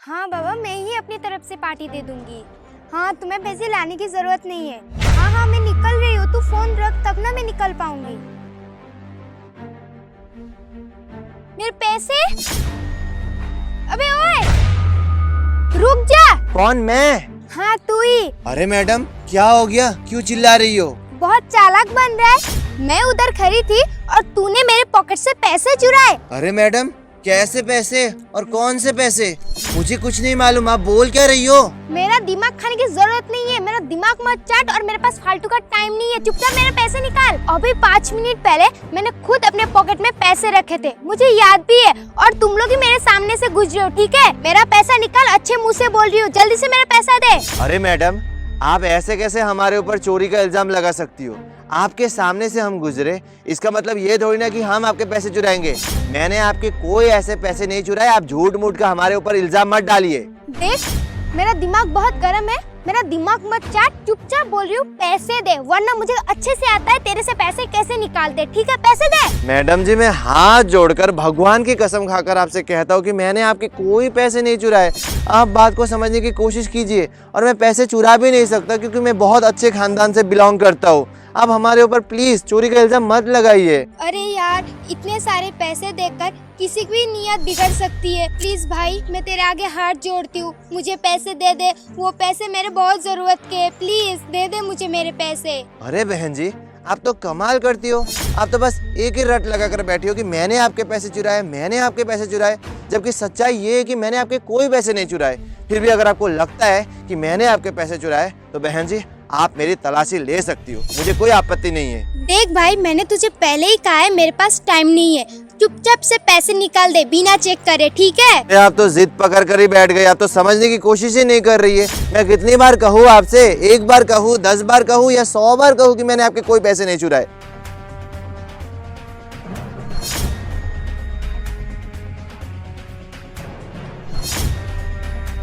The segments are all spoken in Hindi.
हाँ बाबा, मैं ही अपनी तरफ से पार्टी दे दूंगी। हाँ, तुम्हें पैसे लाने की जरूरत नहीं है। हाँ, मैं निकल रही हूँ, तू फोन रख तब ना मैं निकल पाऊंगी। मेरे पैसे? अबे ओए, रुक जा। कौन? मैं? हाँ तू ही। अरे मैडम, क्या हो गया? क्यों चिल्ला रही हो? बहुत चालाक बन रहा है। मैं उधर खड़ी थी और तूने मेरे पॉकेट से पैसे चुराए। अरे मैडम, कैसे पैसे और कौन से पैसे? मुझे कुछ नहीं मालूम, आप बोल क्या रही हो? मेरा दिमाग खाने की जरूरत नहीं है, मेरा दिमाग मत चाट और मेरे पास फालतू का टाइम नहीं है। चुपचाप मेरे पैसे निकाल। अभी 5 मिनट पहले मैंने खुद अपने पॉकेट में पैसे रखे थे, मुझे याद भी है। और तुम लोग ही मेरे सामने से गुजरे हो, ठीक है? मेरा पैसा निकाल, अच्छे मुँह से बोल रही हूँ, जल्दी से मेरा पैसा दे। अरे मैडम, आप ऐसे कैसे हमारे ऊपर चोरी का इल्जाम लगा सकती हो? आपके सामने से हम गुजरे, इसका मतलब ये थोड़ी ना कि हम आपके पैसे चुराएंगे। मैंने आपके कोई ऐसे पैसे नहीं चुराए। आप झूठ मूठ का हमारे ऊपर इल्जाम मत डालिए। देख, मेरा दिमाग बहुत गर्म है, मेरा दिमाग मत चाट। चुपचाप बोल रही हूँ, पैसे दे, वरना मुझे अच्छे से आता है तेरे से पैसे कैसे निकालते। ठीक है, पैसे दे। मैडम जी, मैं हाथ जोड़कर भगवान की कसम खाकर आपसे कहता हूँ कि मैंने आपके कोई पैसे नहीं चुराए। आप बात को समझने की कोशिश कीजिए। और मैं पैसे चुरा भी नहीं सकता क्योंकि मैं बहुत अच्छे खानदान से बिलोंग करता हूँ। आप हमारे ऊपर प्लीज चोरी का इल्जाम मत लगाइए। अरे यार, इतने सारे पैसे देकर किसी की भी नीयत बिगड़ सकती है। प्लीज भाई, मैं तेरे आगे हाथ जोड़ती हूँ, मुझे पैसे दे दे। वो पैसे मेरे बहुत जरूरत के हैं, प्लीज दे दे मुझे मेरे पैसे। अरे बहन जी, आप तो कमाल करती हो। आप तो बस एक ही रट लगा कर बैठी हो कि मैंने आपके पैसे चुराए, मैंने आपके पैसे चुराए, जबकि सच्चाई ये है कि मैंने आपके कोई पैसे नहीं चुराए। फिर भी अगर आपको लगता है कि मैंने आपके पैसे चुराए तो बहन जी, आप मेरी तलाशी ले सकती हो, मुझे कोई आपत्ति नहीं है। देख भाई, मैंने तुझे पहले ही कहा है मेरे पास टाइम नहीं है। चुपचाप से पैसे निकाल दे बिना चेक करे, ठीक है? अरे आप तो जिद पकड़ कर ही बैठ गए। आप तो समझने की कोशिश ही नहीं कर रही है। मैं कितनी बार कहूँ आपसे? 1 बार कहूँ, 10 बार कहूँ या 100 बार कहूँ कि मैंने आपके कोई पैसे नहीं चुराए?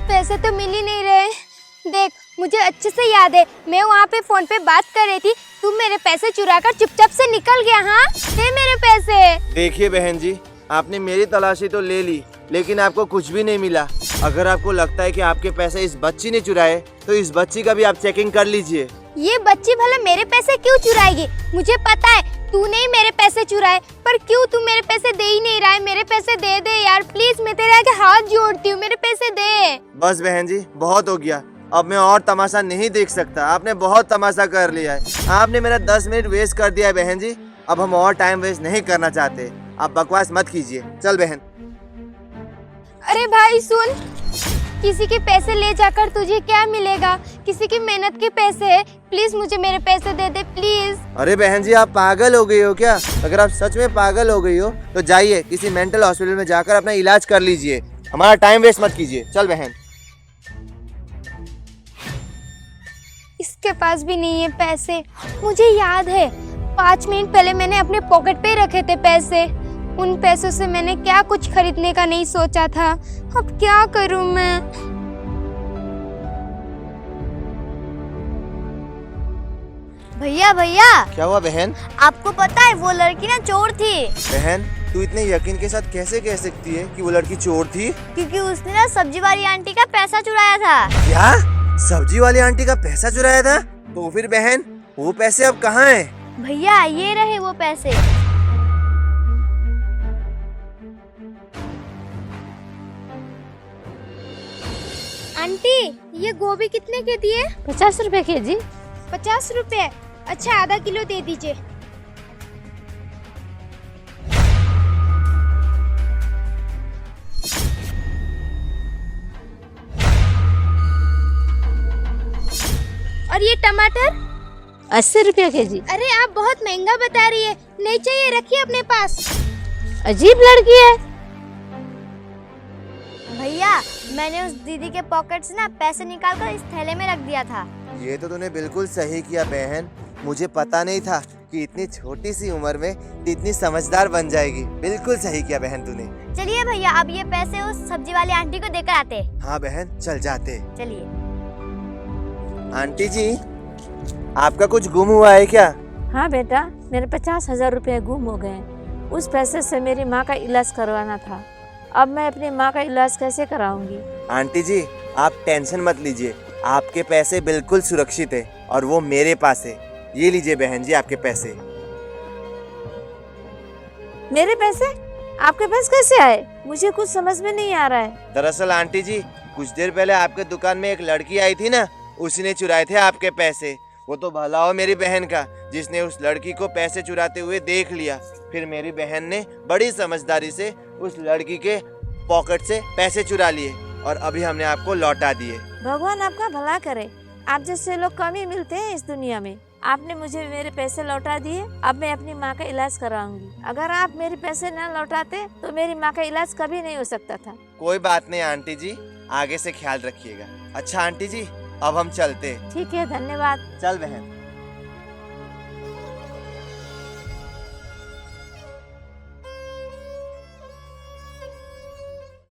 पैसे तो मिल ही नहीं रहे। देख, मुझे अच्छे से याद है, मैं वहाँ पे फोन पे बात कर रही थी, तू मेरे पैसे चुरा कर चुपचाप से निकल गया। हाँ, दे मेरे पैसे। देखिए बहन जी, आपने मेरी तलाशी तो ले ली, लेकिन आपको कुछ भी नहीं मिला। अगर आपको लगता है कि आपके पैसे इस बच्ची ने चुराए तो इस बच्ची का भी आप चेकिंग कर लीजिए। ये बच्ची भला मेरे पैसे क्यों चुराएगी? मुझे पता है तूने ही मेरे पैसे चुराए, पर क्यों तू मेरे पैसे दे ही नहीं रहा है? मेरे पैसे दे दे यार, प्लीज, मैं तेरे आगे हाथ जोड़ती हूँ, मेरे पैसे दे। बस बहन जी, बहुत हो गया। अब मैं और तमाशा नहीं देख सकता। आपने बहुत तमाशा कर लिया है। आपने मेरा 10 मिनट वेस्ट कर दिया है बहन जी। अब हम और टाइम वेस्ट नहीं करना चाहते। आप बकवास मत कीजिए। चल बहन। अरे भाई सुन, किसी के पैसे ले जाकर तुझे क्या मिलेगा? किसी की मेहनत के पैसे है। प्लीज मुझे मेरे पैसे दे दे, प्लीज। अरे बहन जी, आप पागल हो गई हो क्या? अगर आप सच में पागल हो गई हो तो जाइए किसी मेंटल हॉस्पिटल में जाकर अपना इलाज कर लीजिए। हमारा टाइम वेस्ट मत कीजिए। चल बहन। इसके पास भी नहीं है पैसे। मुझे याद है 5 मिनट पहले मैंने अपने पॉकेट पे रखे थे पैसे। उन पैसों से मैंने क्या कुछ खरीदने का नहीं सोचा था। अब क्या करूं मैं? भैया भैया, क्या हुआ बहन? आपको पता है वो लड़की ना चोर थी। बहन, तू इतने यकीन के साथ कैसे कह सकती है कि वो लड़की चोर थी? क्योंकि उसने ना सब्जी वाली आंटी का पैसा चुराया था। क्या? सब्जी वाली आंटी का पैसा चुराया था? तो फिर बहन, वो पैसे अब कहाँ हैं? भैया, ये रहे वो पैसे। आंटी, ये गोभी कितने के दिए? 50 रुपए केजी। 50 रुपए? अच्छा, आधा किलो दे दीजिए। और ये टमाटर? 80 रुपया केजी। अरे आप बहुत महंगा बता रही है, नहीं चाहिए, रखिए अपने पास। अजीब लड़की है। भैया, मैंने उस दीदी के पॉकेट से ना पैसे निकालकर इस थैले में रख दिया था। ये तो तूने बिल्कुल सही किया बहन। मुझे पता नहीं था कि इतनी छोटी सी उम्र में इतनी समझदार बन जाएगी। बिल्कुल सही किया बहन तूने। चलिए भैया, अब ये पैसे उस सब्जी वाली आंटी को देकर आते। हाँ बहन, चल जाते। चलिए। आंटी जी, आपका कुछ गुम हुआ है क्या? हाँ बेटा, मेरे 50,000 रुपए गुम हो गए। उस पैसे से मेरी माँ का इलाज करवाना था। अब मैं अपनी माँ का इलाज कैसे कराऊंगी? आंटी जी आप टेंशन मत लीजिए, आपके पैसे बिल्कुल सुरक्षित है और वो मेरे पास है। ये लीजिए बहन जी आपके पैसे। मेरे पैसे आपके पास कैसे आए? मुझे कुछ समझ में नहीं आ रहा है। दरअसल आंटी जी कुछ देर पहले आपके दुकान में एक लड़की आई थी ना, उसी ने चुराए थे आपके पैसे। वो तो भला हो मेरी बहन का, जिसने उस लड़की को पैसे चुराते हुए देख लिया। फिर मेरी बहन ने बड़ी समझदारी से उस लड़की के पॉकेट से पैसे चुरा लिए और अभी हमने आपको लौटा दिए। भगवान आपका भला करे। आप जैसे लोग कम ही मिलते हैं इस दुनिया में। आपने मुझे मेरे पैसे लौटा दिए। अब मैं अपनी माँ का इलाज कराऊंगी। अगर आप मेरे पैसे न लौटाते तो मेरी माँ का इलाज कभी नहीं हो सकता था। कोई बात नहीं आंटी जी, आगे से ख्याल रखिएगा। अच्छा आंटी जी अब हम चलते हैं। ठीक है, धन्यवाद। चल बहन।